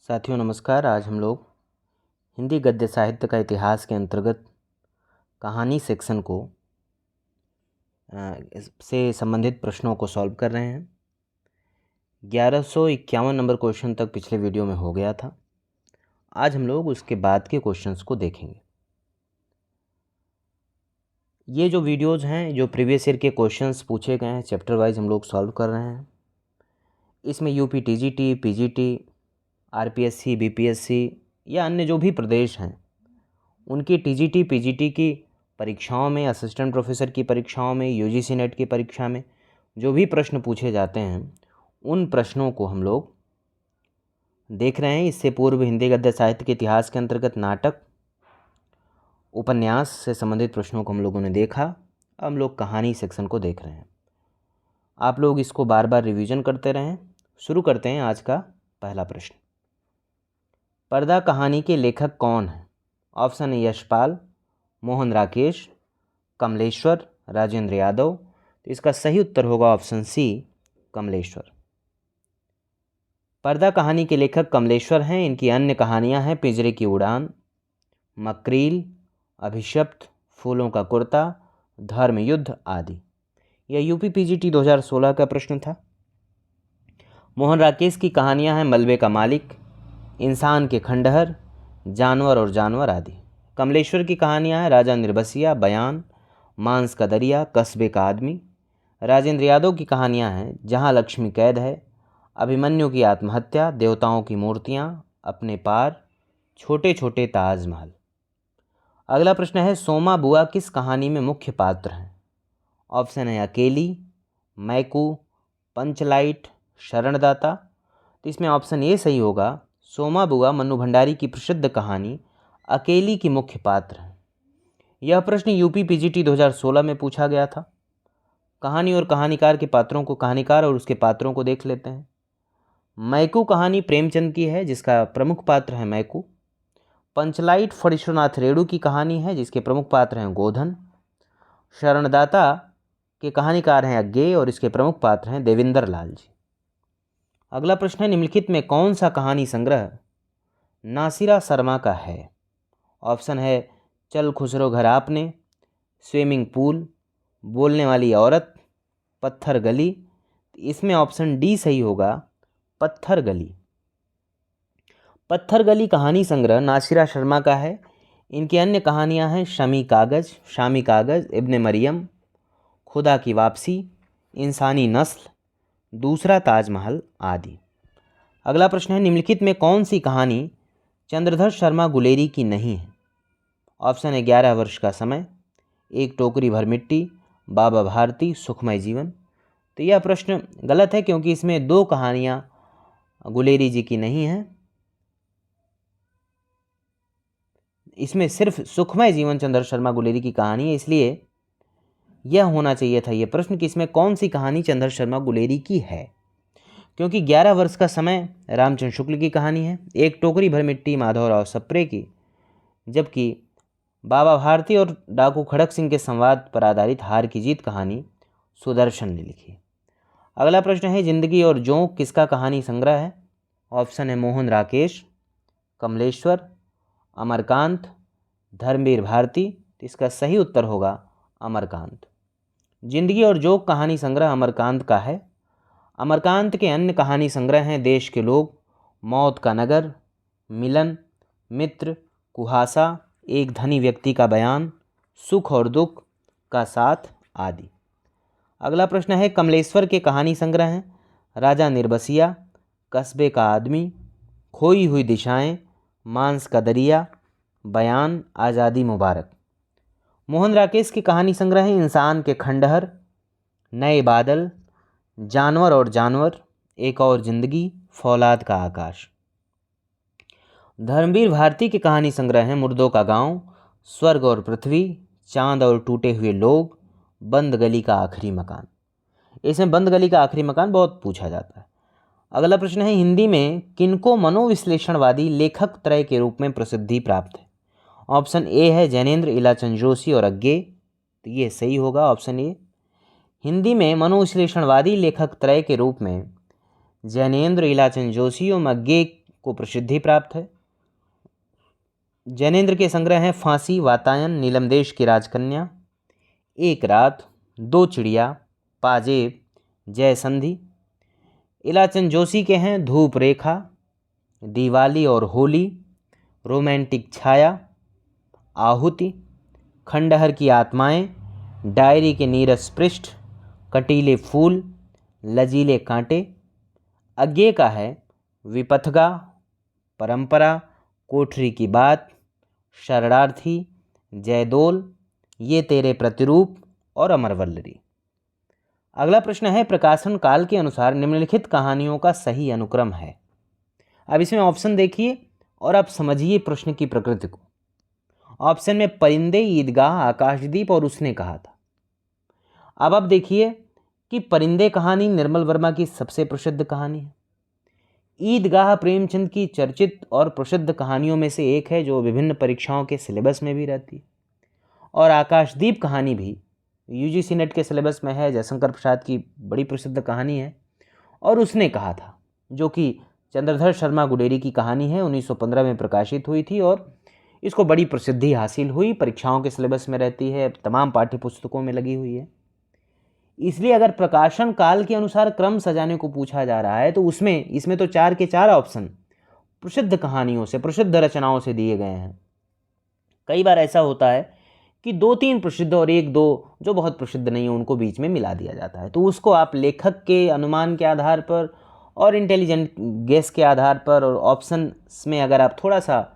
साथियों नमस्कार। आज हम लोग हिंदी गद्य साहित्य का इतिहास के अंतर्गत कहानी सेक्शन को से संबंधित प्रश्नों को सॉल्व कर रहे हैं। 1151 नंबर क्वेश्चन तक पिछले वीडियो में हो गया था। आज हम लोग उसके बाद के क्वेश्चंस को देखेंगे। ये जो वीडियोज़ हैं, जो प्रीवियस ईयर के क्वेश्चंस पूछे गए हैं, चैप्टर वाइज हम लोग सॉल्व कर रहे हैं। इसमें UP TGT, PGT, RPSC, BPSC या अन्य जो भी प्रदेश हैं उनकी टीजीटी, पीजीटी की परीक्षाओं में, असिस्टेंट प्रोफेसर की परीक्षाओं में, यूजीसी नेट की परीक्षा में जो भी प्रश्न पूछे जाते हैं उन प्रश्नों को हम लोग देख रहे हैं। इससे पूर्व हिंदी गद्य साहित्य के इतिहास के अंतर्गत नाटक, उपन्यास से संबंधित प्रश्नों को हम लोगों ने देखा। अब हम लोग कहानी सेक्शन को देख रहे हैं। आप लोग इसको बार बार रिवीजन करते रहें। शुरू करते हैं आज का पहला प्रश्न। पर्दा कहानी के लेखक कौन हैं? Option A Yashpal, Mohan Rakesh, Kamleshwar, Rajendra Yadav. तो इसका सही उत्तर होगा ऑप्शन सी, कमलेश्वर। पर्दा कहानी के लेखक कमलेश्वर हैं। इनकी अन्य कहानियां हैं पिंजरे की उड़ान, मकरील, अभिशप्त, फूलों का कुर्ता, धर्म युद्ध आदि। यह यूपी पीजीटी 2016 का प्रश्न था। मोहन राकेश की कहानियां हैं मलबे का मालिक, इंसान के खंडहर, जानवर और जानवर आदि। कमलेश्वर की कहानियां हैं राजा निर्बसिया, बयान, मांस का दरिया, कस्बे का आदमी। राजेंद्र यादव की कहानियां हैं जहां लक्ष्मी कैद है, अभिमन्यु की आत्महत्या, देवताओं की मूर्तियां, अपने पार, छोटे छोटे ताजमहल। अगला प्रश्न है सोमा बुआ किस कहानी में मुख्य पात्र हैं? ऑप्शन है अकेली, मैकू, पंचलाइट, शरणदाता। तो इसमें ऑप्शन ए सही होगा। सोमा बुआ मन्नू भंडारी की प्रसिद्ध कहानी अकेली की मुख्य पात्र है। यह प्रश्न यूपी पीजीटी 2016 में पूछा गया था। कहानी और कहानीकार के पात्रों को, कहानीकार और उसके पात्रों को देख लेते हैं। मैकू कहानी प्रेमचंद की है जिसका प्रमुख पात्र है मैकू। पंचलाइट फणीश्वरनाथ रेणु की कहानी है जिसके प्रमुख पात्र हैं गोधन। शरणदाता के कहानीकार हैं अज्ञे और इसके प्रमुख पात्र हैं देविंदर लाल जी। अगला प्रश्न है निम्नलिखित में कौन सा कहानी संग्रह नासिरा शर्मा का है? ऑप्शन है चल खुसरो घर आपने, स्विमिंग पूल, बोलने वाली औरत, पत्थर गली। इसमें ऑप्शन डी सही होगा, पत्थर गली। पत्थर गली कहानी संग्रह नासिरा शर्मा का है। इनकी अन्य कहानियां हैं शामी कागज़, इब्ने मरियम, खुदा की वापसी, इंसानी नस्ल, दूसरा ताजमहल आदि। अगला प्रश्न है निम्नलिखित में कौन सी कहानी चंद्रधर शर्मा गुलेरी की नहीं है? ऑप्शन है 11 वर्ष का समय, एक टोकरी भर मिट्टी, बाबा भारती, सुखमय जीवन। तो यह प्रश्न गलत है क्योंकि इसमें दो कहानियां गुलेरी जी की नहीं हैं। इसमें सिर्फ सुखमय जीवन चंद्र शर्मा गुलेरी की कहानी है, इसलिए यह होना चाहिए था ये प्रश्न कि इसमें कौन सी कहानी चंद्र शर्मा गुलेरी की है। क्योंकि 11 वर्ष का समय रामचंद्र शुक्ल की कहानी है, एक टोकरी भर मिट्टी माधवराव सप्रे की, जबकि बाबा भारती और डाकू खड़क सिंह के संवाद पर आधारित हार की जीत कहानी सुदर्शन ने लिखी। अगला प्रश्न है जिंदगी और जोंक किसका कहानी संग्रह है? ऑप्शन है मोहन राकेश, कमलेश्वर, अमरकांत, धर्मवीर भारती। इसका सही उत्तर होगा अमरकांत। जिंदगी और जोंक कहानी संग्रह अमरकांत का है। अमरकांत के अन्य कहानी संग्रह हैं देश के लोग, मौत का नगर, मिलन, मित्र, कुहासा, एक धनी व्यक्ति का बयान, सुख और दुख का साथ आदि। अगला प्रश्न है कमलेश्वर के कहानी संग्रह हैं राजा निर्बसिया, कस्बे का आदमी, खोई हुई दिशाएं, मांस का दरिया, बयान, आज़ादी मुबारक। मोहन राकेश की कहानी संग्रह है इंसान के खंडहर, नए बादल, जानवर और जानवर, एक और जिंदगी, फौलाद का आकाश। धर्मवीर भारती की कहानी संग्रह है मुर्दों का गांव, स्वर्ग और पृथ्वी, चांद और टूटे हुए लोग, बंद गली का आखिरी मकान। इसमें बंद गली का आखिरी मकान बहुत पूछा जाता है। अगला प्रश्न है हिंदी में किनको मनोविश्लेषणवादी लेखक त्रय के रूप में प्रसिद्धि प्राप्त है? ऑप्शन ए है जैनेन्द्र, इलाचंद जोशी और अज्ञे। तो ये सही होगा ऑप्शन ए। हिंदी में मनोविश्लेषणवादी लेखक त्रय के रूप में जैनेन्द्र, इलाचंद जोशी और अज्ञे को प्रसिद्धि प्राप्त है। जैनेन्द्र के संग्रह हैं फांसी, वातायन, नीलमदेश की राजकन्या, एक रात, दो चिड़िया, पाजेब, जयसंधि। इलाचंद जोशी के हैं धूप रेखा, दिवाली और होली, रोमांटिक छाया, आहुति, खंडहर की आत्माएं, डायरी के नीरस पृष्ठ, कटीले फूल, लजीले कांटे। अज्ञे का है विपथगा, परंपरा, कोठरी की बात, शरणार्थी, जयदोल, ये तेरे प्रतिरूप और अमरवल्लरी। अगला प्रश्न है प्रकाशन काल के अनुसार निम्नलिखित कहानियों का सही अनुक्रम है। अब इसमें ऑप्शन देखिए और आप समझिए प्रश्न की प्रकृति को। ऑप्शन में परिंदे, ईदगाह, आकाशदीप और उसने कहा था। अब आप देखिए कि परिंदे कहानी निर्मल वर्मा की सबसे प्रसिद्ध कहानी है। ईदगाह प्रेमचंद की चर्चित और प्रसिद्ध कहानियों में से एक है जो विभिन्न परीक्षाओं के सिलेबस में भी रहती है। और आकाशदीप कहानी भी यूजीसी नेट के सिलेबस में है, जयशंकर प्रसाद की बड़ी प्रसिद्ध कहानी है। और उसने कहा था जो कि चंद्रधर शर्मा गुडेरी की कहानी है, 1915 में प्रकाशित हुई थी और इसको बड़ी प्रसिद्धि हासिल हुई, परीक्षाओं के सिलेबस में रहती है, तमाम पाठ्य पुस्तकों में लगी हुई है। इसलिए अगर प्रकाशन काल के अनुसार क्रम सजाने को पूछा जा रहा है तो इसमें तो 4 के 4 ऑप्शन प्रसिद्ध कहानियों से, प्रसिद्ध रचनाओं से दिए गए हैं। कई बार ऐसा होता है कि 2-3 प्रसिद्ध और 1-2 जो बहुत प्रसिद्ध नहीं है उनको बीच में मिला दिया जाता है। तो उसको आप लेखक के अनुमान के आधार पर और इंटेलिजेंट गेस के आधार पर और ऑप्शंस में अगर आप थोड़ा सा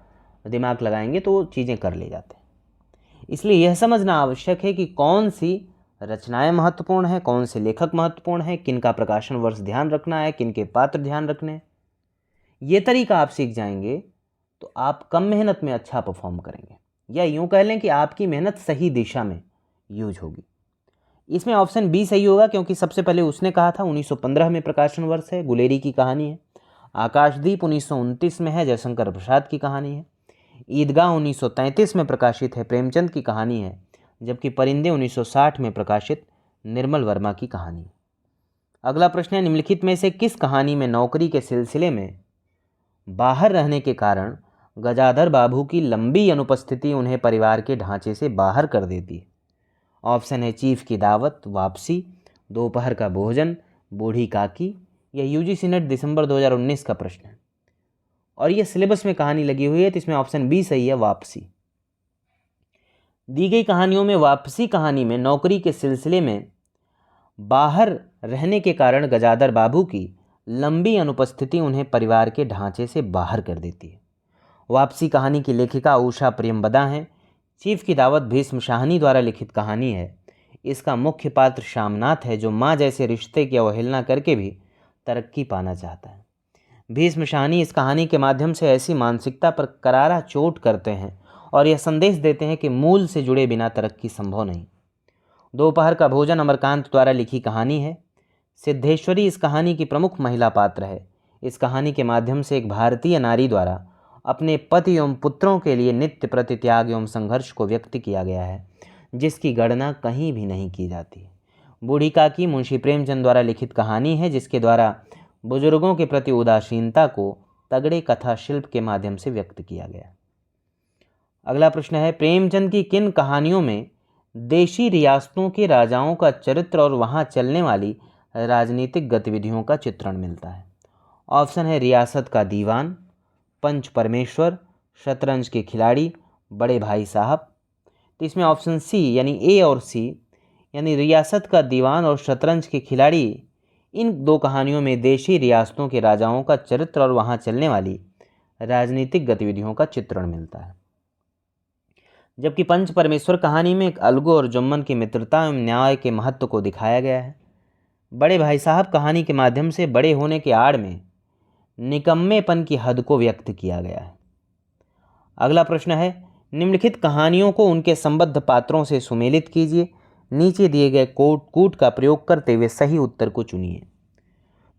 दिमाग लगाएंगे तो चीज़ें कर ले जाते हैं। इसलिए यह समझना आवश्यक है कि कौन सी रचनाएं महत्वपूर्ण हैं, कौन से लेखक महत्वपूर्ण हैं, किन का प्रकाशन वर्ष ध्यान रखना है, किन के पात्र ध्यान रखने हैं। ये तरीका आप सीख जाएंगे तो आप कम मेहनत में अच्छा परफॉर्म करेंगे, या यूँ कह लें कि आपकी मेहनत सही दिशा में यूज होगी। इसमें ऑप्शन बी सही होगा क्योंकि सबसे पहले उसने कहा था 1915 में प्रकाशन वर्ष है, गुलेरी की कहानी है। आकाशदीप 1929 में है, जयशंकर प्रसाद की कहानी है। ईदगाह 1933 में प्रकाशित है, प्रेमचंद की कहानी है। जबकि परिंदे 1960 में प्रकाशित निर्मल वर्मा की कहानी। अगला प्रश्न है निम्नलिखित में से किस कहानी में नौकरी के सिलसिले में बाहर रहने के कारण गजाधर बाबू की लंबी अनुपस्थिति उन्हें परिवार के ढांचे से बाहर कर देती है। ऑप्शन है चीफ की दावत, वापसी, दोपहर का भोजन, बूढ़ी काकी। यह यूजीसी नेट दिसंबर 2019 का प्रश्न है और यह सिलेबस में कहानी लगी हुई है, तो इसमें ऑप्शन बी सही है, वापसी। दी गई कहानियों में वापसी कहानी में नौकरी के सिलसिले में बाहर रहने के कारण गजाधर बाबू की लंबी अनुपस्थिति उन्हें परिवार के ढांचे से बाहर कर देती है। वापसी कहानी की लेखिका उषा प्रेमबदा हैं। चीफ की दावत भीष्म शाहनी द्वारा लिखित कहानी है। इसका मुख्य पात्र श्यामनाथ है जो माँ जैसे रिश्ते की अवहेलना करके भी तरक्की पाना चाहता है। भीष्म शाहनी इस कहानी के माध्यम से ऐसी मानसिकता पर करारा चोट करते हैं और यह संदेश देते हैं कि मूल से जुड़े बिना तरक्की संभव नहीं। दोपहर का भोजन अमरकांत द्वारा लिखी कहानी है। सिद्धेश्वरी इस कहानी की प्रमुख महिला पात्र है। इस कहानी के माध्यम से एक भारतीय नारी द्वारा अपने पति एवं पुत्रों के लिए नित्य प्रति त्याग एवं संघर्ष को व्यक्त किया गया है, जिसकी गणना कहीं भी नहीं की जाती। बूढ़ी काकी मुंशी प्रेमचंद द्वारा लिखित कहानी है, जिसके द्वारा बुजुर्गों के प्रति उदासीनता को तगड़े कथा शिल्प के माध्यम से व्यक्त किया गया। अगला प्रश्न है प्रेमचंद की किन कहानियों में देशी रियासतों के राजाओं का चरित्र और वहां चलने वाली राजनीतिक गतिविधियों का चित्रण मिलता है। ऑप्शन है रियासत का दीवान, पंच परमेश्वर, शतरंज के खिलाड़ी, बड़े भाई साहब। तो इसमें ऑप्शन सी यानी ए और सी यानी रियासत का दीवान और शतरंज के खिलाड़ी, इन दो कहानियों में देशी रियासतों के राजाओं का चरित्र और वहां चलने वाली राजनीतिक गतिविधियों का चित्रण मिलता है। जबकि पंच परमेश्वर कहानी में एक अलगू और जुम्मन की मित्रता एवं न्याय के महत्व को दिखाया गया है। बड़े भाई साहब कहानी के माध्यम से बड़े होने के आड़ में निकम्मेपन की हद को व्यक्त किया गया है। अगला प्रश्न है निम्नलिखित कहानियों को उनके संबद्ध पात्रों से सुमेलित कीजिए। नीचे दिए गए कूट का प्रयोग करते हुए सही उत्तर को चुनिए।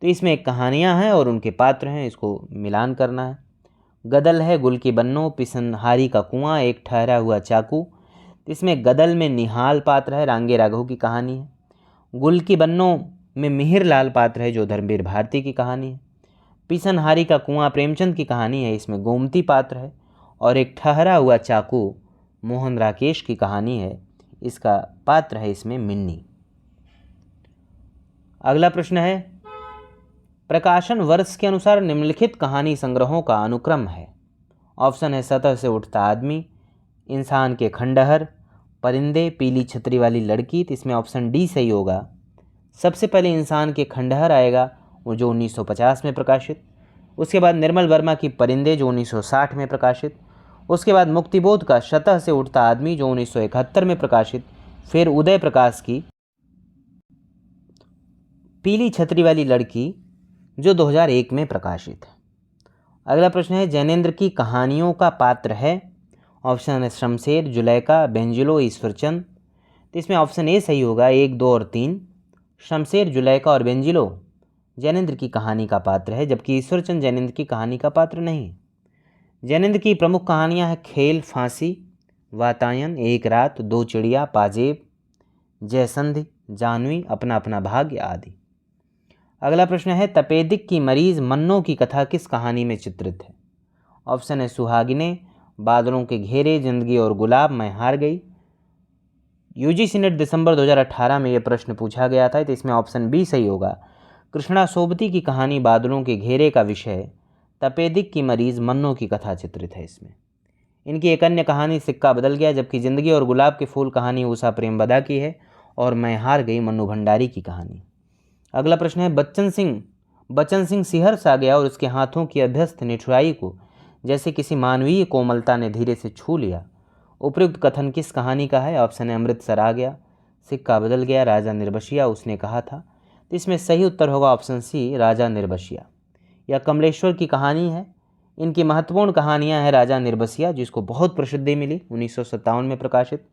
तो इसमें एक कहानियाँ हैं और उनके पात्र हैं, इसको मिलान करना है। गदल है गुल की बन्नो, पिसनहारी का कुआं, एक ठहरा हुआ चाकू। इसमें गदल में निहाल पात्र है, रांगे राघव की कहानी है। गुल की बन्नो में मिहिर लाल पात्र है जो धर्मवीर भारती की कहानी है। पिसनहारी का कुआं प्रेमचंद की कहानी है, इसमें गोमती पात्र है। और एक ठहरा हुआ चाकू मोहन राकेश की कहानी है, इसका पात्र है इसमें मिन्नी। अगला प्रश्न है, प्रकाशन वर्ष के अनुसार निम्नलिखित कहानी संग्रहों का अनुक्रम है। ऑप्शन है सतह से उठता आदमी, इंसान के खंडहर, परिंदे, पीली छतरी वाली लड़की। तो इसमें ऑप्शन डी सही होगा। सबसे पहले इंसान के खंडहर आएगा, वो जो 1950 में प्रकाशित। उसके बाद निर्मल वर्मा की परिंदे जो 1960 में प्रकाशित। उसके बाद मुक्तिबोध का सतह से उठता आदमी जो 1971 में प्रकाशित। फिर उदय प्रकाश की पीली छतरी वाली लड़की जो 2001 में प्रकाशित है। अगला प्रश्न है, जैनेन्द्र की कहानियों का पात्र है। ऑप्शन है शमशेर, जुलेखा, बेंजिलो, ईश्वरचंद। तो इसमें ऑप्शन ए सही होगा, 1, 2 और 3। शमशेर, जुलेखा और बेंजिलो जैनेन्द्र की कहानी का पात्र है, जबकि ईश्वरचंद जैनेन्द्र की कहानी का पात्र नहीं। जैनेन्द्र की प्रमुख कहानियां हैं खेल, फांसी, वातायन, एक रात, दो चिड़िया, पाजेब, जयसंधि, जानवी, अपना अपना भाग्य आदि। अगला प्रश्न है, तपेदिक की मरीज मन्नो की कथा किस कहानी में चित्रित है। ऑप्शन है सुहागिने, बादलों के घेरे, जिंदगी और गुलाब, मैं हार गई। यूजीसी नेट दिसंबर 2018 में यह प्रश्न पूछा गया था, तो इसमें ऑप्शन बी सही होगा। कृष्णा सोबती की कहानी बादलों के घेरे का विषय तपेदिक की मरीज मन्नो की कथा चित्रित है इसमें। इनकी एक अन्य कहानी सिक्का बदल गया, जबकि जिंदगी और गुलाब के फूल कहानी उषा प्रेमबदा की है और मैं हार गई मन्नू भंडारी की कहानी। अगला प्रश्न है, बच्चन सिंह सिहर सा गया और उसके हाथों की अभ्यस्त निठुराई को जैसे किसी मानवीय कोमलता ने धीरे से छू लिया। उपयुक्त कथन किस कहानी का है। ऑप्शन है अमृतसर आ गया, सिक्का बदल गया, राजा निर्बसिया, उसने कहा था। तो इसमें सही उत्तर होगा ऑप्शन सी, राजा निर्बसिया। यह कमलेश्वर की कहानी है। इनकी महत्वपूर्ण कहानियां हैं राजा निर्बसिया, जिसको बहुत प्रसिद्धि मिली, 1957 में प्रकाशित।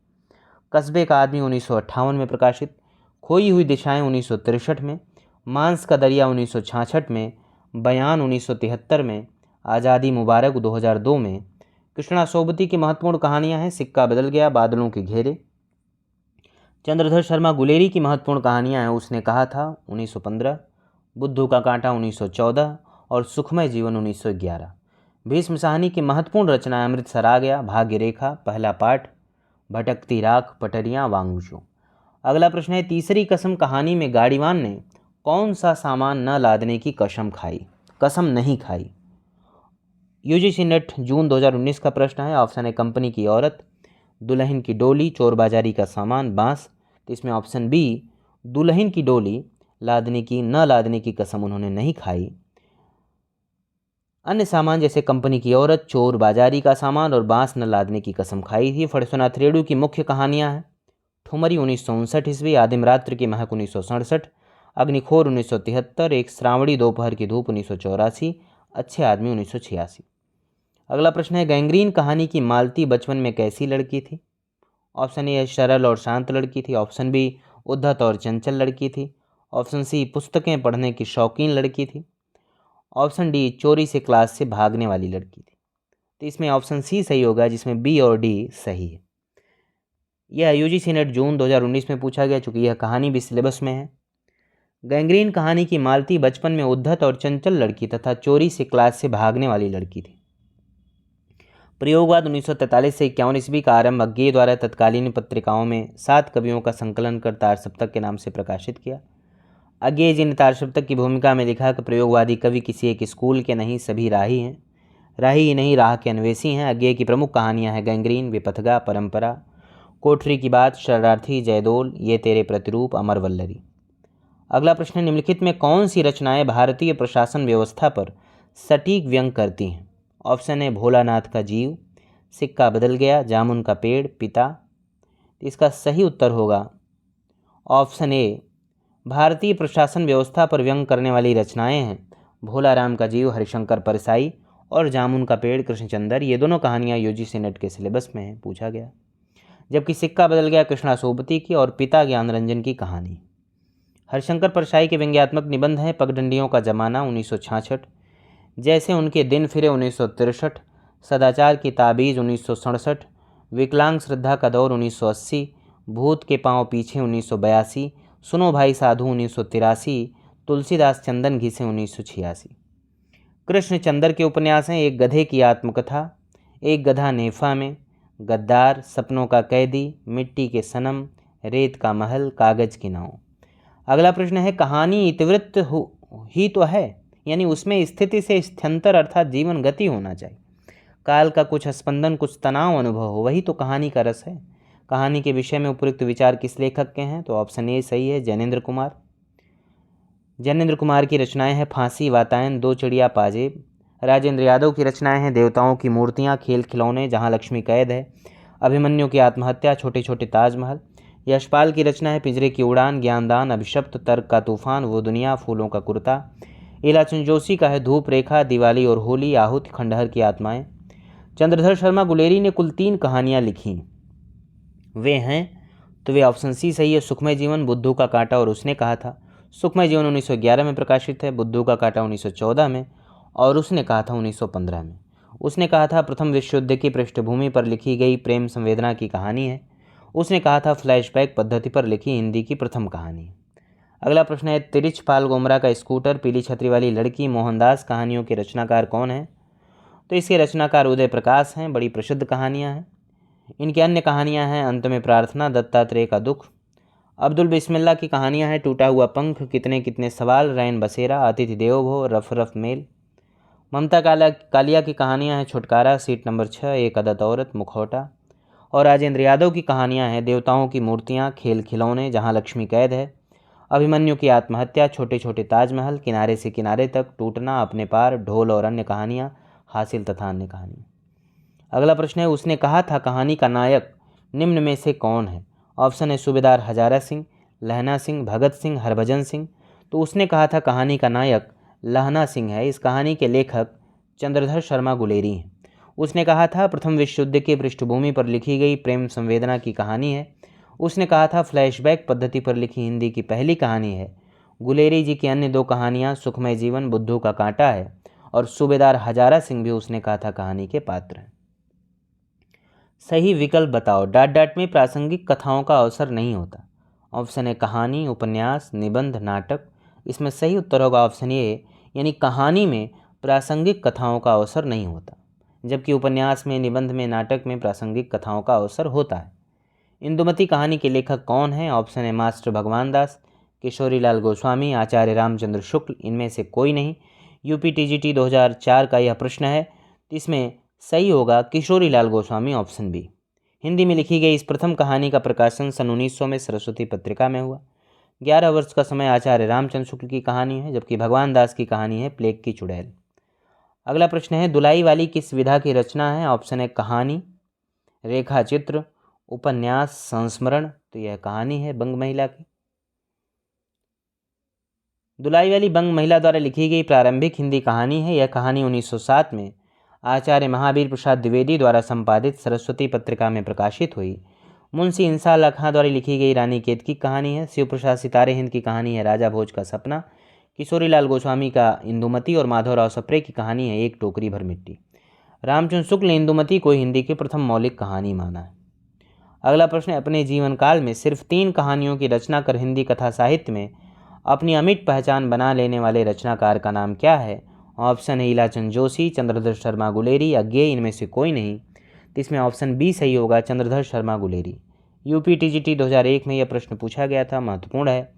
कस्बे का आदमी 1958 में प्रकाशित। खोई हुई दिशाएं 1963 में। मांस का दरिया 1966 में। बयान 1973 में। आज़ादी मुबारक 2002 में। कृष्णा सोबती की महत्वपूर्ण कहानियां हैं सिक्का बदल गया, बादलों के घेरे। चंद्रधर शर्मा गुलेरी की महत्वपूर्ण कहानियां हैं उसने कहा था 1915, बुद्धू का कांटा 1914 और सुखमय जीवन 1911। भीष्म साहनी की महत्वपूर्ण रचनाएं अमृतसर आ गया, भाग्य रेखा, पहला पाठ, भटकती राख, पटरियां, वांगचू। अगला प्रश्न है, तीसरी कसम कहानी में गाड़ीवान ने कौन सा सामान न लादने की कसम नहीं खाई। यूजीसी नेट जून 2019 का प्रश्न है। ऑप्शन है कंपनी की औरत, दुल्हन की डोली, चोरबाजारी का सामान, बांस। तो इसमें ऑप्शन बी, दुल्हन की डोली न लादने की कसम उन्होंने नहीं खाई। अन्य सामान जैसे कंपनी की औरत, चोर बाजारी का सामान और बांस न लादने की कसम खाई थी। फणिस्वनाथ रेणु की मुख्य कहानियां हैं ठुमरी 1959 ईस्वी, आदिम रात्र की महक 1967, अग्निखोर 1973, एक श्रावणी दोपहर की धूप 1984, अच्छे आदमी 1986। अगला प्रश्न है, गैंग्रीन कहानी की मालती बचपन में कैसी लड़की थी। ऑप्शन ए सरल और शांत लड़की थी। ऑप्शन बी उद्धत और चंचल लड़की थी। ऑप्शन सी पुस्तकें पढ़ने की शौकीन लड़की थी। ऑप्शन डी चोरी से क्लास से भागने वाली लड़की थी। तो इसमें ऑप्शन सी सही होगा, जिसमें बी और डी सही है। यह यूजीसी नेट जून 2019 में पूछा गया, चूंकि यह कहानी भी सिलेबस में है। गैंग्रीन कहानी की मालती बचपन में उद्धत और चंचल लड़की तथा चोरी से क्लास से भागने वाली लड़की थी। प्रयोगवाद 1943 से 51 ईस्वी का आरंभ अज्ञेय द्वारा तत्कालीन पत्रिकाओं में 7 कवियों का संकलन कर तार सप्तक के नाम से प्रकाशित किया। अज्ञेय जी ने तार सप्तक की भूमिका में लिखा कि प्रयोगवादी कवि किसी एक स्कूल के नहीं, सभी राही हैं, राही ही नहीं राह के अन्वेषी हैं। अज्ञेय की प्रमुख कहानियां हैं गैंग्रीन, विपथगा, परंपरा, कोठरी की बात, शरणार्थी, जयदोल, ये तेरे प्रतिरूप, अमर वल्लरी। अगला प्रश्न, निम्नलिखित में कौन सी रचनाएं भारतीय प्रशासन व्यवस्था पर सटीक व्यंग करती हैं। ऑप्शन है भोलानाथ का जीव, सिक्का बदल गया, जामुन का पेड़, पिता। इसका सही उत्तर होगा ऑप्शन ए, भारतीय प्रशासन व्यवस्था पर व्यंग करने वाली रचनाएं हैं भोलाराम का जीव, हरिशंकर परसाई और जामुन का पेड़, कृष्णचंद्र। ये दोनों कहानियां यूजीसी नेट के सिलेबस में है, पूछा गया। जबकि सिक्का बदल गया कृष्णा सोबती की और पिता ज्ञानरंजन की कहानी। हरिशंकर परसाई के व्यंग्यात्मक निबंध हैं पगडंडियों का जमाना 1966, जैसे उनके दिन फिरे 1963, सदाचार की ताबीज़ 1967, विकलांग श्रद्धा का दौर 1980, भूत के पांव पीछे 1982, सुनो भाई साधु 1983, तुलसीदास चंदन घिसे 1986। कृष्णचंद्र के उपन्यास हैं एक गधे की आत्मकथा, एक गधा नेफा में, गद्दार, सपनों का कैदी, मिट्टी के सनम, रेत का महल, कागज की नाव। अगला प्रश्न है कहानी इतिवृत्त ही तो है, यानी उसमें स्थिति से स्थित्यंतर अर्थात जीवन गति होना चाहिए। काल का कुछ स्पंदन, कुछ तनाव अनुभव हो, वही तो कहानी का रस है। कहानी के विषय में उपयुक्त विचार किस लेखक के हैं? तो ऑप्शन ए सही है, जैनेन्द्र कुमार। जैनेन्द्र कुमार की रचनाएं हैं फांसी, वातायन, दो चिड़िया पाजेब। राजेंद्र यादव की रचनाएं हैं देवताओं की मूर्तियां, खेल खिलौने, जहां लक्ष्मी कैद है, अभिमन्यु की आत्महत्या, छोटे छोटे ताजमहल। यशपाल की रचना है पिंजरे की उड़ान, ज्ञानदान, अभिशप्त, तर्क का तूफान, वो दुनिया, फूलों का कुर्ता। इलाचंद जोशी का है धूप रेखा, दिवाली और होली, आहूत, खंडहर की आत्माएं। चंद्रधर शर्मा गुलेरी ने कुल 3 कहानियां लिखी, वे हैं, तो वे ऑप्शन सी सही है, सुखमय जीवन, बुद्धू का कांटा और उसने कहा था। सुखमय जीवन 1911 में प्रकाशित है, बुद्धू का कांटा 1914 में और उसने कहा था 1915 में। उसने कहा था प्रथम विश्व युद्ध की पृष्ठभूमि पर लिखी गई प्रेम संवेदना की कहानी है। उसने कहा था फ्लैशबैक पद्धति पर लिखी हिंदी की प्रथम कहानी। अगला प्रश्न है तिरिचपाल गोमरा का स्कूटर, पीली छतरी वाली लड़की, मोहनदास कहानियों के रचनाकार कौन है? तो इसके रचनाकार उदय प्रकाश हैं। बड़ी प्रसिद्ध कहानियाँ हैं। इनकी अन्य कहानियाँ हैं अंत में प्रार्थना, दत्तात्रेय का दुख। अब्दुल बिस्मिल्लाह की कहानियाँ हैं टूटा हुआ पंख, कितने कितने सवाल, रैन बसेरा, अतिथि देवो भव, रफ रफ मेल। ममता कालिया की कहानियाँ हैं छुटकारा, सीट नंबर 6, एक अदद औरत, मुखौटा। और राजेंद्र यादव की कहानियाँ हैं देवताओं की मूर्तियाँ, खेल खिलौने, जहाँ लक्ष्मी कैद है, अभिमन्यु की आत्महत्या, छोटे छोटे ताजमहल, किनारे से किनारे तक, टूटना, अपने पार, ढोल और अन्य कहानियाँ, हासिल तथा अन्य कहानियाँ। अगला प्रश्न है उसने कहा था कहानी का नायक निम्न में से कौन है? ऑप्शन है सूबेदार हजारा सिंह, लहना सिंह, भगत सिंह, हरभजन सिंह। तो उसने कहा था कहानी का नायक लहना सिंह है। इस कहानी के लेखक चंद्रधर शर्मा गुलेरी हैं। उसने कहा था प्रथम विश्व युद्ध की पृष्ठभूमि पर लिखी गई प्रेम संवेदना की कहानी है। उसने कहा था फ्लैशबैक पद्धति पर लिखी हिंदी की पहली कहानी है। गुलेरी जी की अन्य 2 कहानियाँ सुखमय जीवन, बुद्धू का कांटा है और सूबेदार हजारा सिंह भी उसने कहा था कहानी के पात्र हैं। सही विकल्प बताओ। डाट डाट में प्रासंगिक कथाओं का अवसर नहीं होता। ऑप्शन है कहानी, उपन्यास, निबंध, नाटक। इसमें सही उत्तर होगा ऑप्शन ए, यानी कहानी में प्रासंगिक कथाओं का अवसर नहीं होता, जबकि उपन्यास में, निबंध में, नाटक में प्रासंगिक कथाओं का अवसर होता है। इंदुमती कहानी के लेखक कौन है? ऑप्शन है मास्टर भगवान दास, किशोरीलाल गोस्वामी, आचार्य रामचंद्र शुक्ल। इनमें से कोई नहीं। यूपी टीजीटी 2004 का यह प्रश्न है, इसमें सही होगा किशोरीलाल गोस्वामी, ऑप्शन बी। हिंदी में लिखी गई इस प्रथम कहानी का प्रकाशन सन 1900 में सरस्वती पत्रिका में हुआ। 11 वर्ष का समय आचार्य रामचंद्र शुक्ल की कहानी है, जबकि भगवान दास की कहानी है प्लेग की चुड़ैल। अगला प्रश्न है दुलाई वाली किस विधा की रचना है? ऑप्शन है कहानी, रेखा चित्र, उपन्यास, संस्मरण। तो यह कहानी है बंग महिला की। दुलाई वाली बंग महिला द्वारा लिखी गई प्रारंभिक हिंदी कहानी है। यह कहानी 1907 में आचार्य महावीर प्रसाद द्विवेदी द्वारा संपादित सरस्वती पत्रिका में प्रकाशित हुई। मुंशी इंसा अल्लाह खां द्वारा लिखी गई रानी केत की कहानी है। शिव प्रसाद सितारे हिंद की कहानी है राजा भोज का सपना। किशोरीलाल गोस्वामी का इंदुमती और माधवराव सप्रे की कहानी है एक टोकरी भर मिट्टी। रामचंद्र शुक्ल ने इंदुमती को हिंदी की प्रथम मौलिक कहानी माना है। अगला प्रश्न है अपने जीवन काल में सिर्फ 3 कहानियों की रचना कर हिंदी कथा साहित्य में अपनी अमिट पहचान बना लेने वाले रचनाकार का नाम क्या है? ऑप्शन है इलाचंद जोशी, चंद्रधर शर्मा गुलेरी, अज्ञेय। इनमें से कोई नहीं। तो इसमें ऑप्शन बी सही होगा, चंद्रधर शर्मा गुलेरी। यूपी टीजीटी 2001 में यह प्रश्न पूछा गया था, महत्वपूर्ण है।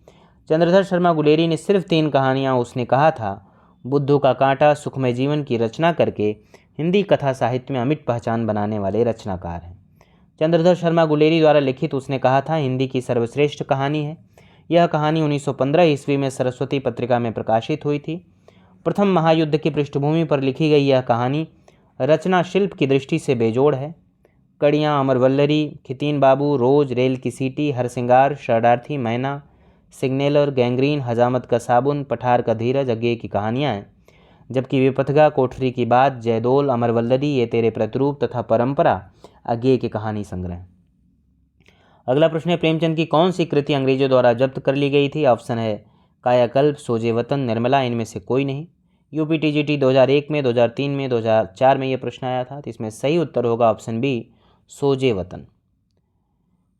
चंद्रधर शर्मा गुलेरी ने सिर्फ 3 कहानियाँ उसने कहा था बुद्धू का कांटा, सुखमय जीवन की रचना करके हिंदी कथा साहित्य में अमिट पहचान बनाने वाले रचनाकार हैं। चंद्रधर शर्मा गुलेरी द्वारा लिखित उसने कहा था हिंदी की सर्वश्रेष्ठ कहानी है। यह कहानी 1915 ईस्वी में सरस्वती पत्रिका में प्रकाशित हुई थी। प्रथम महायुद्ध की पृष्ठभूमि पर लिखी गई यह कहानी रचना शिल्प की दृष्टि से बेजोड़ है। कड़ियाँ, अमरवल्लरी, खितीन बाबू, रोज, रेल की सीटी, हरसिंगार, शरणार्थी, मैना, सिग्नेलर, गैंग्रीन, हजामत का साबुन, पठार का धीरज, अज्ञेय की कहानियाँ हैं, जबकि विपथगा, कोठरी की बात, जयदोल, अमरवल्लरी, ये तेरे प्रतिरूप तथा परंपरा अज्ञेय की कहानी संग्रह। अगला प्रश्न है प्रेमचंद की कौन सी कृति अंग्रेजों द्वारा जब्त कर ली गई थी? ऑप्शन है कायाकल्प, सोजे वतन, निर्मला। इनमें से कोई नहीं। यूपी टीजीटी 2001 में, 2003 में, 2004 में यह प्रश्न आया था। तो इसमें सही उत्तर होगा ऑप्शन बी, सोजे वतन।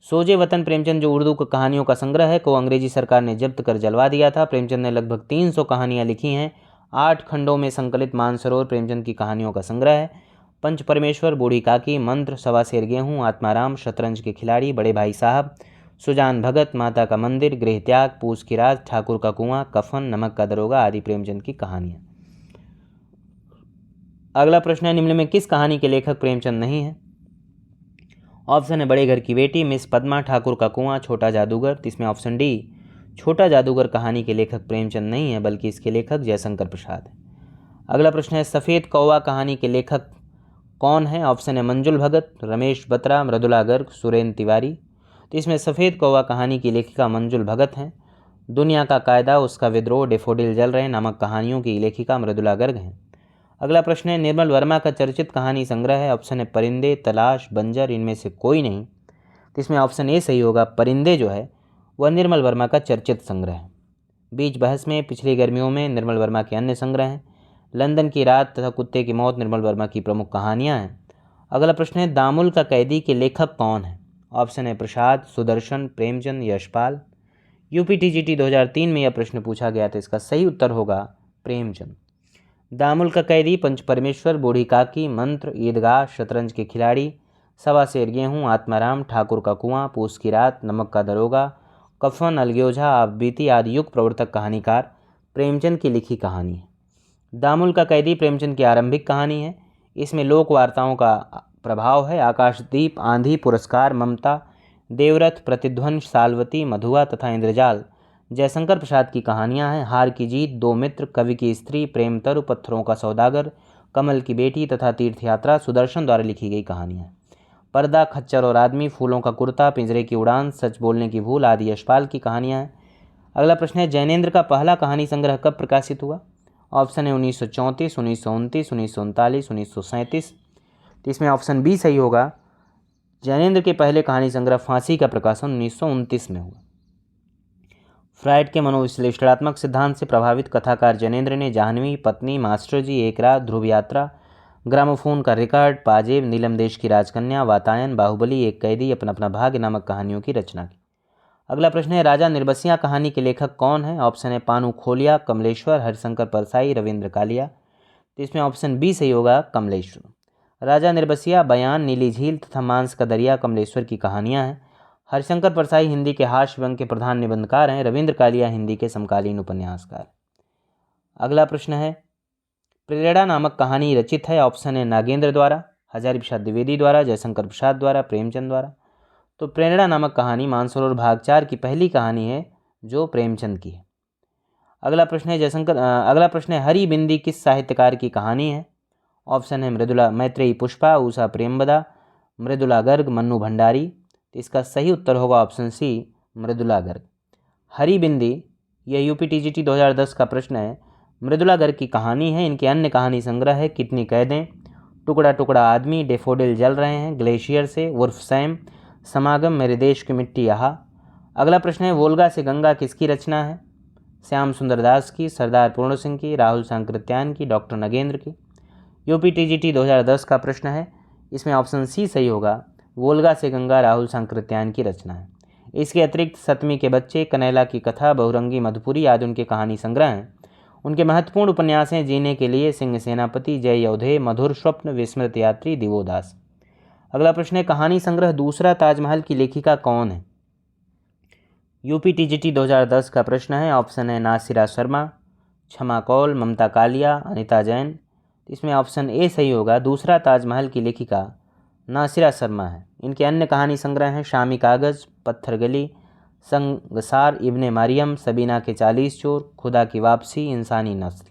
सोजे वतन प्रेमचंद जो उर्दू कहानियों का संग्रह है को अंग्रेजी सरकार ने जब्त कर जलवा दिया था। प्रेमचंद ने लगभग 300 कहानियाँ लिखी हैं। 8 खंडों में संकलित मानसरोवर प्रेमचंद की कहानियों का संग्रह है। पंच परमेश्वर, बूढ़ी काकी, मंत्र, सवा सेर गेहूँ, आत्माराम, शतरंज के खिलाड़ी, बड़े भाई साहब, सुजान भगत, माता का मंदिर, गृह त्याग, पूस की रात, ठाकुर का कुआं, कफन, नमक का दरोगा आदि प्रेमचंद की कहानियाँ। अगला प्रश्न है, निम्न में किस कहानी के लेखक प्रेमचंद नहीं है? ऑप्शन है बड़े घर की बेटी, मिस पद्मा, ठाकुर का कुआं, छोटा जादूगर। इसमें ऑप्शन डी, छोटा जादूगर कहानी के लेखक प्रेमचंद नहीं है, बल्कि इसके लेखक जयशंकर प्रसाद है। अगला प्रश्न है, सफ़ेद कौवा कहानी के लेखक कौन है? ऑप्शन है मंजुल भगत, रमेश बत्रा, मृदुला गर्ग, सुरेन तिवारी। तो इसमें सफ़ेद कौवा कहानी की लेखिका मंजुल भगत हैं। दुनिया का कायदा, उसका विद्रोह, डेफोडिल जल रहे नामक कहानियों की लेखिका मृदुला गर्ग हैं। अगला प्रश्न है, निर्मल वर्मा का चर्चित कहानी संग्रह है। ऑप्शन है परिंदे, तलाश, बंजर, इनमें से कोई नहीं। तो इसमें ऑप्शन ए सही होगा। परिंदे जो है वह निर्मल वर्मा का चर्चित संग्रह है। बीच बहस में, पिछली गर्मियों में निर्मल वर्मा के अन्य संग्रह हैं। लंदन की रात तथा कुत्ते की मौत निर्मल वर्मा की प्रमुख कहानियां हैं। अगला प्रश्न है, दामुल का कैदी के लेखक कौन है? ऑप्शन है प्रसाद, सुदर्शन, प्रेमचंद, यशपाल। यूपी टीजीटी 2003 में यह प्रश्न पूछा गया था। इसका सही उत्तर होगा प्रेमचंद। दामुल का कैदी, पंच परमेश्वर, बूढ़ी काकी, मंत्र, ईदगाह, शतरंज के खिलाड़ी, सवा सेर गेहूँ, आत्माराम, ठाकुर का कुआं, पूस की रात, नमक का दरोगा, कफन, अलग्योझा, आप बीती आदि युग प्रवर्तक कहानीकार प्रेमचंद की लिखी कहानी है। दामुल का कैदी प्रेमचंद की आरंभिक कहानी है। इसमें लोक वार्ताओं का प्रभाव है। आकाशदीप, आंधी, पुरस्कार, ममता, देवरथ, प्रतिध्वंस, सालवती, मधुआ तथा इंद्रजाल जयशंकर प्रसाद की कहानियां हैं। हार की जीत, दो मित्र, कवि की स्त्री, प्रेमतरु, पत्थरों का सौदागर, कमल की बेटी तथा तीर्थयात्रा सुदर्शन द्वारा लिखी गई कहानियां। पर्दा, खच्चर और आदमी, फूलों का कुर्ता, पिंजरे की उड़ान, सच बोलने की भूल आदि यशपाल की कहानियां हैं। अगला प्रश्न है, जैनेन्द्र का पहला कहानी संग्रह कब प्रकाशित हुआ? ऑप्शन है 1934, 1929, 1939, 1937। तो इसमें ऑप्शन बी सही होगा। जैनेन्द्र के पहले कहानी संग्रह फांसी का प्रकाशन 1929 में हुआ। फ्रायड के मनोविश्लेषणात्मक सिद्धांत से प्रभावित कथाकार जैनेन्द्र ने जाह्नवी, पत्नी, मास्टर जी, एक रात, ध्रुव यात्रा, ग्रामोफोन का रिकॉर्ड, पाजेब, नीलम देश की राजकन्या, वातायन, बाहुबली, एक कैदी, अपना अपना भाग्य नामक कहानियों की रचना की। अगला प्रश्न है, राजा निर्बसिया कहानी के लेखक कौन है? ऑप्शन है पानू खोलिया, कमलेश्वर, हरिशंकर परसाई, रविंद्र कालिया। तो इसमें ऑप्शन बी सही होगा, कमलेश्वर। राजा निर्बसिया, बयान, नीली झील तथा मांस का दरिया कमलेश्वर की कहानियां हैं। हरिशंकर परसाई हिंदी के हास्य व्यंग के प्रधान निबंधकार हैं। रविंद्र कालिया हिंदी के समकालीन उपन्यासकार। अगला प्रश्न है, प्रेरणा नामक कहानी रचित है। ऑप्शन है नागेंद्र द्वारा, हजारी प्रसाद द्विवेदी द्वारा, जयशंकर प्रसाद द्वारा, प्रेमचंद द्वारा। तो प्रेरणा नामक कहानी मानसरोवर भाग 4 की पहली कहानी है जो प्रेमचंद की है। अगला प्रश्न है, हरी बिंदी किस साहित्यकार की कहानी है? ऑप्शन है मृदुला मैत्रेयी पुष्पा, उषा प्रेमबदा, मृदुला गर्ग, मन्नू भंडारी। तो इसका सही उत्तर होगा ऑप्शन सी, मृदुला गर्ग। हरी बिंदी यह यूपी टीजीटी 2010 का प्रश्न है। मृदुला गर्ग की कहानी है। इनके अन्य कहानी संग्रह है कितनी कैदें, टुकड़ा टुकड़ा आदमी, डेफोडिल जल रहे हैं, ग्लेशियर से, उर्फ सैम, समागम, मेरे देश की मिट्टी यहाँ। अगला प्रश्न है, वोल्गा से गंगा किसकी रचना है? श्याम सुंदर दास की, सरदार पूर्ण सिंह की, राहुल सांकृत्यायन की, डॉक्टर नगेंद्र की। यूपी टीजीटी 2010 का प्रश्न है। इसमें ऑप्शन सी सही होगा। वोल्गा से गंगा राहुल सांकृत्यायन की रचना है। इसके अतिरिक्त सतमी के बच्चे, कनैला की कथा, बहुरंगी मधुपुरी आदि उनके कहानी संग्रह हैं। उनके महत्वपूर्ण उपन्यास हैं जीने के लिए, सिंह सेनापति, जय योधे, मधुर स्वप्न, विस्मृत यात्री, दिवोदास। अगला प्रश्न है, कहानी संग्रह दूसरा ताजमहल की लेखिका कौन है? यूपी टीजीटी 2010 का प्रश्न है। ऑप्शन है नासिरा शर्मा, क्षमा कौल, ममता कालिया, अनिता जैन। इसमें ऑप्शन ए सही होगा। दूसरा ताजमहल की लेखिका नासिरा शर्मा है। इनके अन्य कहानी संग्रह हैं शामी कागज़, पत्थर गली, संगसार, इब्ने मारियम, सबीना के 40 चोर, खुदा की वापसी, इंसानी नस्ल।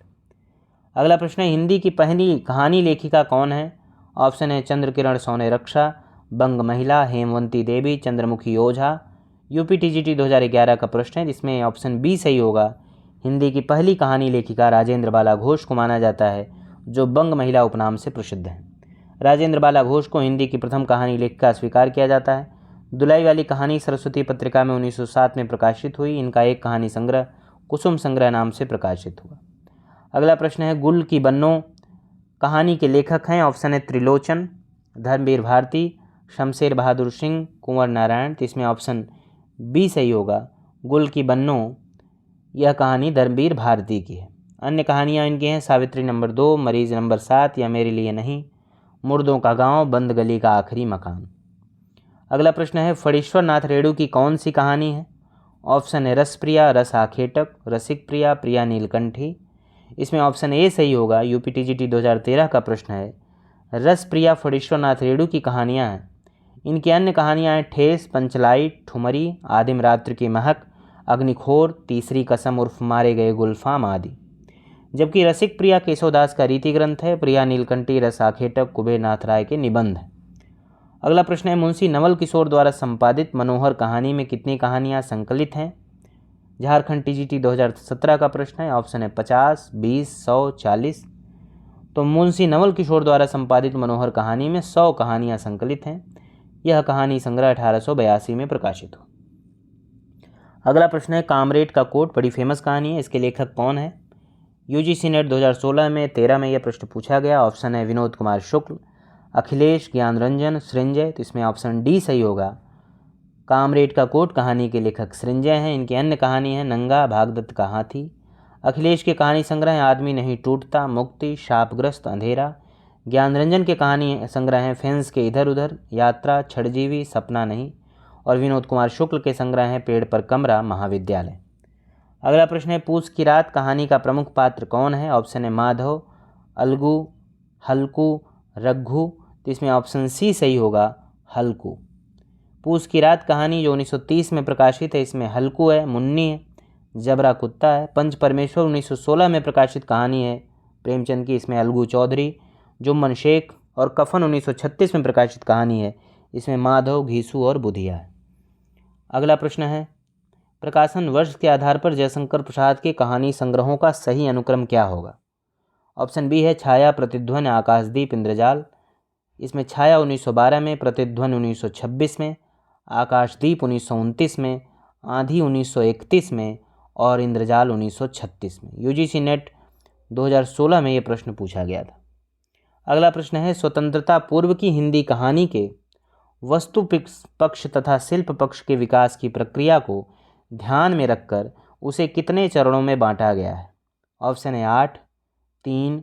अगला प्रश्न है, हिंदी की पहली कहानी लेखिका कौन है? ऑप्शन है चंद्रकिरण सोने रक्षा, बंग महिला, हेमवंती देवी, चंद्रमुखी ओझा। यूपी टीजीटी 2011 का प्रश्न है, जिसमें ऑप्शन बी सही होगा। हिंदी की पहली कहानी लेखिका राजेंद्र बाला घोष को माना जाता है, जो बंग महिला उपनाम से प्रसिद्ध हैं। राजेंद्र बाला घोष को हिंदी की प्रथम कहानी लेखिका स्वीकार किया जाता है। दुलाई वाली कहानी सरस्वती पत्रिका में 1907 में प्रकाशित हुई। इनका एक कहानी संग्रह कुसुम संग्रह नाम से प्रकाशित हुआ। अगला प्रश्न है, गुल की बन्नो कहानी के लेखक हैं। ऑप्शन है त्रिलोचन, धर्मवीर भारती, शमशेर बहादुर सिंह, कुंवर नारायण। तो इसमें ऑप्शन बी सही होगा। गुल की बन्नो यह कहानी धर्मवीर भारती की है। अन्य कहानियाँ इनकी हैं सावित्री नंबर 2, मरीज नंबर 7 या मेरे लिए नहीं, मुर्दों का गांव, बंद गली का आखिरी मकान। अगला प्रश्न है फणीश्वर नाथ रेणु की कौन सी कहानी है? ऑप्शन है रसप्रिया, रस आखेटक, रसिक प्रिया, प्रिया नीलकंठी। इसमें ऑप्शन ए सही होगा। यूपीटीजीटी 2013 का प्रश्न है। रसप्रिया फणीश्वर नाथ रेणु की कहानियाँ हैं। इनकी अन्य कहानियाँ हैं ठेस, पंचलाई, ठुमरी, आदिम रात्र की महक, अग्निखोर, तीसरी कसम उर्फ मारे गए गुलफाम आदि। जबकि रसिक प्रिया केशवदास का रीति ग्रंथ है। प्रिया नीलकंठी रस आखेटक कुबेर नाथ राय के निबंध है। अगला प्रश्न है मुंशी नवल किशोर द्वारा संपादित मनोहर कहानी में कितनी कहानियाँ संकलित हैं? झारखंड टीजीटी 2017 का प्रश्न है। ऑप्शन है 50, 20, 100, 40। तो मुंशी नवल किशोर द्वारा संपादित मनोहर कहानी में 100 कहानियाँ संकलित हैं। यह कहानी संग्रह 1882 में प्रकाशित हो। अगला प्रश्न है कामरेड का कोट बड़ी फेमस कहानी है, इसके लेखक कौन है? यूजीसी नेट 2016 में 13 में यह प्रश्न पूछा गया। ऑप्शन है विनोद कुमार शुक्ल, अखिलेश, ज्ञान रंजन, सृंजय। तो इसमें ऑप्शन डी सही होगा। कामरेड का कोट कहानी के लेखक सृंजय हैं। इनकी अन्य कहानी है नंगा, भागदत्त का हाथी। अखिलेश के कहानी संग्रह है आदमी नहीं टूटता, मुक्ति, शापग्रस्त, अंधेरा। ज्ञान रंजन के कहानी संग्रह हैं फेंस के इधर उधर, यात्रा, छड़जीवी, सपना नहीं। और विनोद कुमार शुक्ल के संग्रह हैं पेड़ पर कमरा, महाविद्यालय। अगला प्रश्न है पूस की रात कहानी का प्रमुख पात्र कौन है? ऑप्शन है माधव, अलगू, हल्कू, रघु। तो इसमें ऑप्शन सी सही होगा, हल्कू। पूस की रात कहानी जो 1930 में प्रकाशित है, इसमें हल्कू है, मुन्नी है, जबरा कुत्ता है। पंच परमेश्वर 1916 में प्रकाशित कहानी है प्रेमचंद की, इसमें अलगू चौधरी, जुम्मन शेख। और कफन 1936 में प्रकाशित कहानी है, इसमें माधव, घीसू और बुधिया है। अगला प्रश्न है प्रकाशन वर्ष के आधार पर जयशंकर प्रसाद के कहानी संग्रहों का सही अनुक्रम क्या होगा? ऑप्शन बी है छाया, प्रतिध्वनि, आकाशदीप, इंद्रजाल। इसमें छाया 1912 में, प्रतिध्वनि 1926 में, आकाशदीप 1929 में, आंधी 1931 में और इंद्रजाल 1936 में। यूजीसी नेट 2016 में यह प्रश्न पूछा गया था। अगला प्रश्न है स्वतंत्रता पूर्व की हिंदी कहानी के वस्तु पक्ष तथा शिल्प पक्ष के विकास की प्रक्रिया को ध्यान में रखकर उसे कितने चरणों में बांटा गया है? ऑप्शन है 8, 3,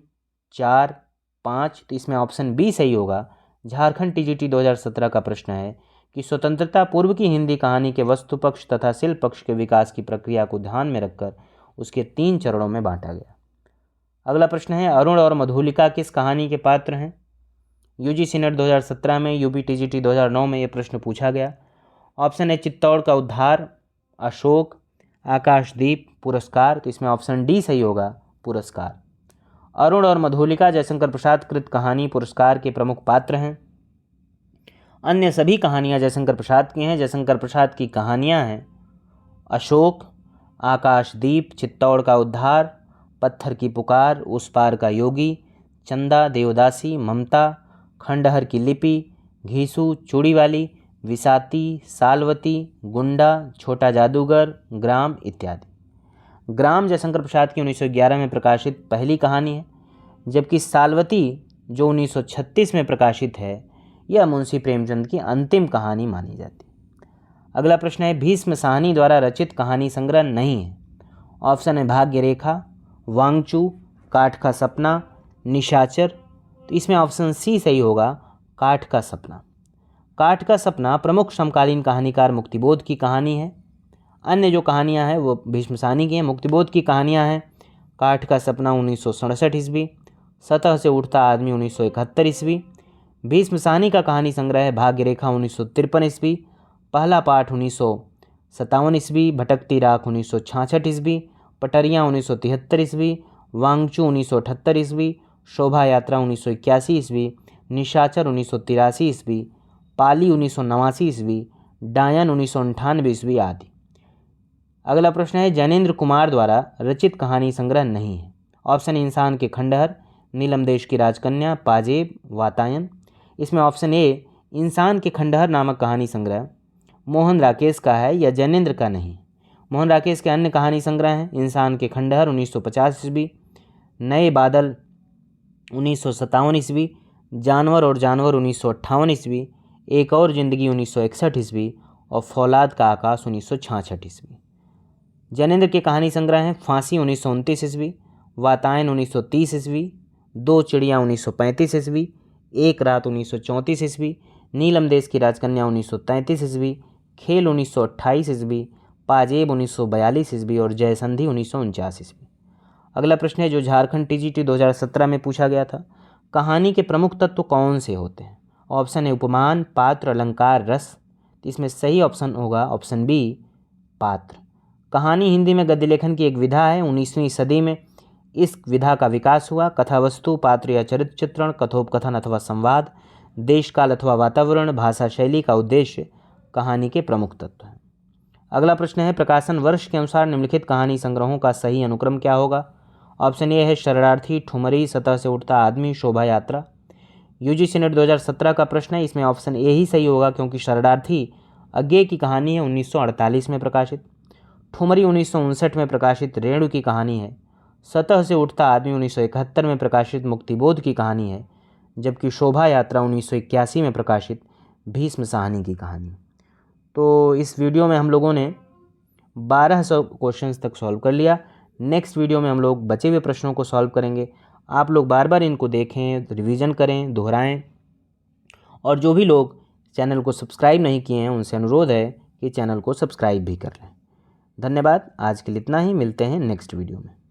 4, 5। तो इसमें ऑप्शन बी सही होगा। झारखंड टीजीटी 2017 का प्रश्न है कि स्वतंत्रता पूर्व की हिंदी कहानी के वस्तु पक्ष तथा शिल्प पक्ष के विकास की प्रक्रिया को ध्यान में रखकर उसके 3 चरणों में बांटा गया। अगला प्रश्न है अरुण और मधुलिका किस कहानी के पात्र हैं? यूजीसी नेट 2017 में, यूपी टीजीटी 2009 में यह प्रश्न पूछा गया। ऑप्शन है चित्तौड़ का उद्धार, अशोक, आकाशदीप, पुरस्कार। तो इसमें ऑप्शन डी सही होगा, पुरस्कार। अरुण और मधुलिका जयशंकर प्रसाद कृत कहानी पुरस्कार के प्रमुख पात्र हैं। अन्य सभी कहानियां जयशंकर प्रसाद की हैं। जयशंकर प्रसाद की कहानियां हैं अशोक, आकाशदीप, चित्तौड़ का उद्धार, पत्थर की पुकार, उस पार का योगी, चंदा, देवदासी, ममता, खंडहर की लिपि, घीसू, चूड़ीवाली, विसाती, सालवती, गुंडा, छोटा जादूगर, ग्राम इत्यादि। ग्राम जयशंकर प्रसाद की 1911 में प्रकाशित पहली कहानी है, जबकि सालवती जो 1936 में प्रकाशित है यह मुंशी प्रेमचंद की अंतिम कहानी मानी जाती है। अगला प्रश्न है भीष्म साहनी द्वारा रचित कहानी संग्रह नहीं है। ऑप्शन है भाग्य रेखा, वांगचू, काठ का सपना, निशाचर। तो इसमें ऑप्शन सी सही होगा, काठ का सपना। काठ का सपना प्रमुख समकालीन कहानीकार मुक्तिबोध की कहानी है। अन्य जो कहानियां हैं वो भीष्म साहनी की हैं। मुक्तिबोध की कहानियां हैं काठ का सपना 1967 ईस्वी, सतह से उठता आदमी 1971 ईस्वी। भीष्म साहनी का कहानी संग्रह है भाग्य रेखा 1953 ईस्वी, पहला पाठ 1957 ईस्वी, भटकती राख 1966 ईस्वी, पटरियाँ 1973 ईस्वी, वांगचू 1978 ईस्वी, शोभा यात्रा 1981 ईस्वी, निशाचर 1983 ईस्वी, पाली 1989 ईस्वी, डायन 1998 ईस्वी आदि। अगला प्रश्न है जैनेन्द्र कुमार द्वारा रचित कहानी संग्रह नहीं है। ऑप्शन इंसान के खंडहर, नीलम देश की राजकन्या, पाजेब, वातायन। इसमें ऑप्शन ए इंसान के खंडहर नामक कहानी संग्रह मोहन राकेश का है या जैनेन्द्र का नहीं। मोहन राकेश के अन्य कहानी संग्रह हैं इंसान के खंडहर 1950 ईस्वी, नए बादल 1957 ईस्वी, जानवर और जानवर 1958 ईस्वी, एक और जिंदगी 1961 ईस्वी और फौलाद का आकाश 1966 ईस्वी। जैनेन्द्र के कहानी संग्रह हैं फांसी 1929 ईस्वी, वातायन 1930 ईस्वी, दो चिड़िया 1935 ईस्वी, एक रात 1934 ईस्वी, नीलम देश की राजकन्या 1933 ईस्वी, खेल 1928 ईस्वी, पाजेब 1942 ईस्वी और जयसंधि 1949 ईस्वी। अगला प्रश्न है जो झारखंड टीजीटी 2017 में पूछा गया था, कहानी के प्रमुख तत्व कौन से होते हैं? ऑप्शन है उपमान, पात्र, अलंकार, रस। इसमें सही ऑप्शन होगा ऑप्शन बी, पात्र। कहानी हिंदी में गद्य लेखन की एक विधा है। 19वीं सदी में इस विधा का विकास हुआ। कथावस्तु, पात्र या चरित्र चित्रण, कथोपकथन अथवा संवाद, देशकाल अथवा वातावरण, भाषा शैली का उद्देश्य कहानी के प्रमुख तत्व हैं। अगला प्रश्न है प्रकाशन वर्ष के अनुसार निम्नलिखित कहानी संग्रहों का सही अनुक्रम क्या होगा? ऑप्शन ए है शरणार्थी, ठुमरी, सतह से उठता आदमी, शोभा यात्रा। यूजीसी नेट 2017 का प्रश्न है, इसमें ऑप्शन ए ही सही होगा क्योंकि शरणार्थी अज्ञे की कहानी है 1948 में प्रकाशित, ठुमरी 1959 में प्रकाशित रेणु की कहानी है, सतह से उठता आदमी 1971 में प्रकाशित मुक्तिबोध की कहानी है, जबकि शोभा यात्रा 1981 में प्रकाशित भीष्म साहनी की कहानी। तो इस वीडियो में हम लोगों ने 1200 क्वेश्चंस तक सॉल्व कर लिया। नेक्स्ट वीडियो में हम लोग बचे हुए प्रश्नों को सॉल्व करेंगे। आप लोग बार बार इनको देखें, रिवीजन करें, दोहराएं, और जो भी लोग चैनल को सब्सक्राइब नहीं किए हैं उनसे अनुरोध है कि चैनल को सब्सक्राइब भी कर लें। धन्यवाद। आज के लिए इतना ही, मिलते हैं नेक्स्ट वीडियो में।